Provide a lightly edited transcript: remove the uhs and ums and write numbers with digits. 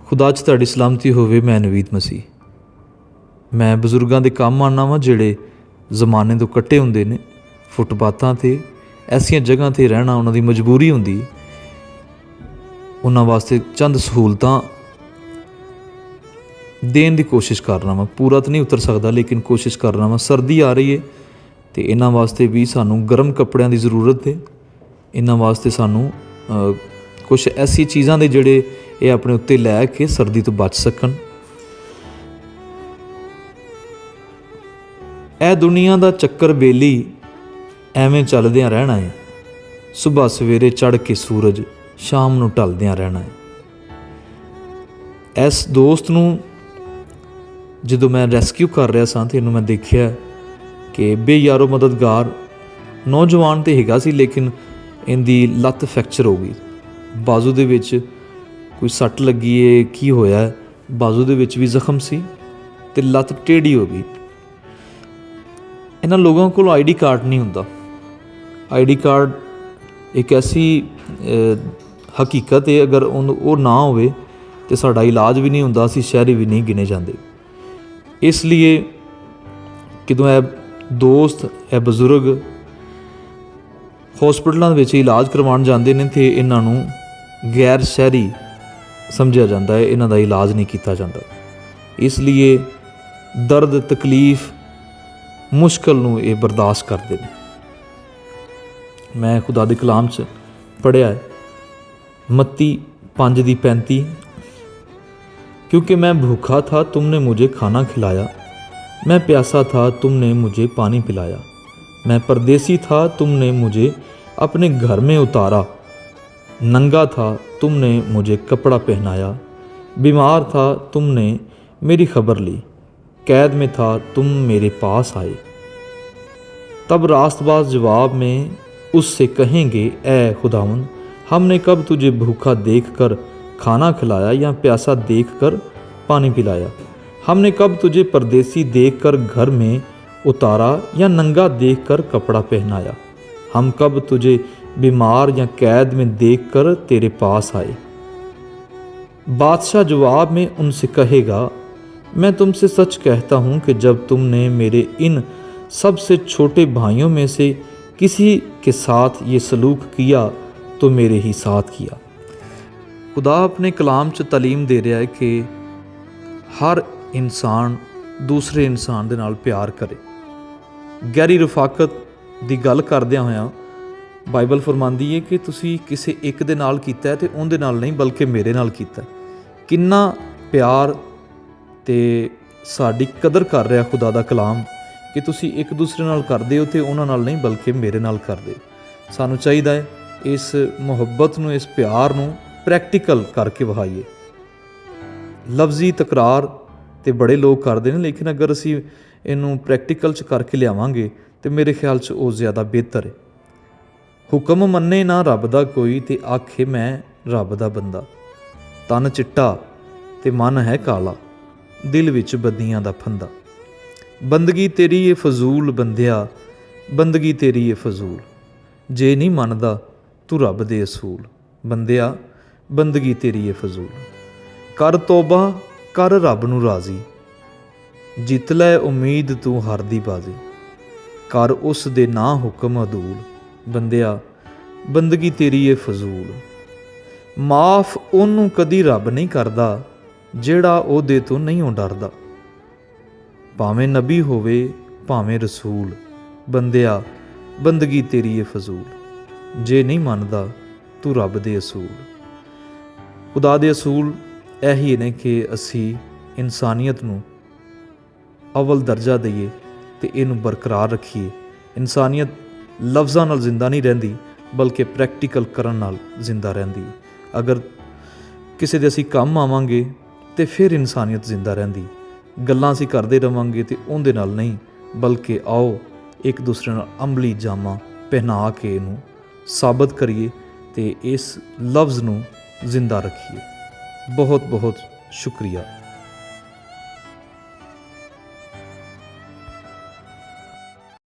खुदा च तुहाडी सलामती होवे। मैं नवीद मसीह मैं बजुर्गों के काम आना वा जिहड़े जमाने तो कट्टे हुंदे ने। फुटपाथां ते ऐसियां जगह ते रहना उन्हां दी मजबूरी हुंदी, उन्हां वास्ते चंद सहूलतां देण दी कोशिश करना वा। पूरा तो नहीं उतर सकदा लेकिन कोशिश करना वा। सर्दी आ रही है तो इन्हां वास्ते भी सानू गर्म कपड़ियां दी ज़रूरत है। इन्हां वास्ते सानू कुछ ऐसी चीज़ां दे जिहड़े ये अपने उत्ते लैके सर्दी तो बच सकन। ए दुनिया का चक्कर बेली एवें चलदियां रहना है। सुबह सवेरे चढ़ के सूरज शाम नूं ढलदियां रहना है। इस दोस्त नूं जदों मैं रैस्क्यू कर रहा सां ते इहनूं मैं देखिया कि बेयारो मददगार नौजवान तो हैगा सी लेकिन इहदी लत्त फ्रैक्चर हो गई। बाजू दे विच कोई सੱਟ लगी है, की होया है, बाजू दे विच भी जख्म सी ते लत्त टेढ़ी हो गई। इन्हां लोगों को ID कार्ड नहीं हुंदा। ID कार्ड एक ऐसी हकीकत है, अगर वो ना होवे तो साडा इलाज भी नहीं हुंदा, असीं शहरी भी नहीं गिने जाते। इसलिए कदों ए दोस्त ए बजुर्ग हॉस्पिटलों में इलाज करवाउण जाते हैं तो इन्हां नूं गैर शहरी समझा जाता है, इन्हां दा इलाज नहीं किया जाता। इसलिए दर्द तकलीफ मुश्किल नूं ये बर्दाश्त करते हैं। मैं खुदा दे कलाम च पढ़िया है मत्ती 5:35, क्योंकि मैं भूखा था तुमने मुझे खाना खिलाया, मैं प्यासा था तुमने मुझे पानी पिलाया, मैं परदेसी था तुमने मुझे अपने घर में उतारा, नंगा था तुमने मुझे कपड़ा पहनाया, बीमार था तुमने मेरी खबर ली, कैद में था तुम मेरे पास आए। तब रास्तबाज जवाब में उससे कहेंगे, ए खुदावंद, हमने कब तुझे भूखा देखकर खाना खिलाया या प्यासा देखकर पानी पिलाया? हमने कब तुझे परदेसी देखकर घर में उतारा या नंगा देखकर कपड़ा पहनाया? हम कब तुझे बीमार या कैद में देखकर तेरे पास आए? बादशाह जवाब में उनसे कहेगा, मैं तुमसे सच कहता हूँ कि जब तुमने मेरे इन सबसे छोटे भाइयों में से किसी के साथ ये सलूक किया तो मेरे ही साथ किया। खुदा अपने कलाम च तालीम दे रहा है कि हर इंसान दूसरे इंसान दे नाल प्यार करे। गहरी रफाकत दी गल करदियां होया बाइबल फरमांदी है कि तुसी किसी एक दे नाल कीता है ते उहदे नाल नहीं बल्कि मेरे नाल कीता। किन्ना प्यार ते साडी कदर कर रहा खुदा दा कलाम कि तुसी एक दूसरे नाल करदे हो ते उहनां नाल नहीं बल्कि मेरे नाल करदे। सानू चाहीदा है इस मुहब्बत नूं, इस प्यार नूं प्रैक्टिकल करके विखाईए। लफ्जी तकरार ते बड़े लोग करते हैं, लेकिन अगर असी इनू प्रैक्टिकल च करके लियावांगे तो मेरे ख्याल च वो ज़्यादा बेहतर है। हुक्म मन्ने ना रब दा कोई ते आखे मैं रब दा बंदा, तन चिट्टा ते मन है काला, दिल विच बदियां दा फंदा। बंदगी तेरी ये फजूल बंदिया, बंदगी तेरी ये फजूल, जे नहीं मनदा तू रब दे असूल, बंदिया बंदगी तेरी ये फजूल। कर तौबा कर रब नूं राज़ी, जित लै उम्मीद तू हार दी बाजी, कर उस दे ना हुक्म अदूल, बंदिया बंदगी तेरी ये फजूल। माफ़ ओनू कदी रब नहीं करदा जिहड़ा ओहदे तो नहीं डरदा, भावें नबी होवे भावें रसूल, बंदिया बंदगी तेरी ये फजूल, जे नहीं मनदा तू रब दे असूल। खुदा दे असूल यही ने कि असी इंसानियत नूं अव्वल दर्जा दईए ते इनू बरकरार रखीए। इंसानियत लफ्ज़ां नाल जिंदा नहीं रहिंदी बल्कि प्रैक्टिकल करन नाल जिंदा रहिंदी। अगर किसी दे असी काम आवांगे तो फिर इंसानियत जिंदा रहिंदी। गल्लां असी करदे रहांगे तो उहदे नाल नहीं बल्कि आओ एक दूसरे नाल अमली जामा पहना के इनू साबित करिए तो इस लफ्ज़ नूं जिंदा रखिए। बहुत बहुत शुक्रिया।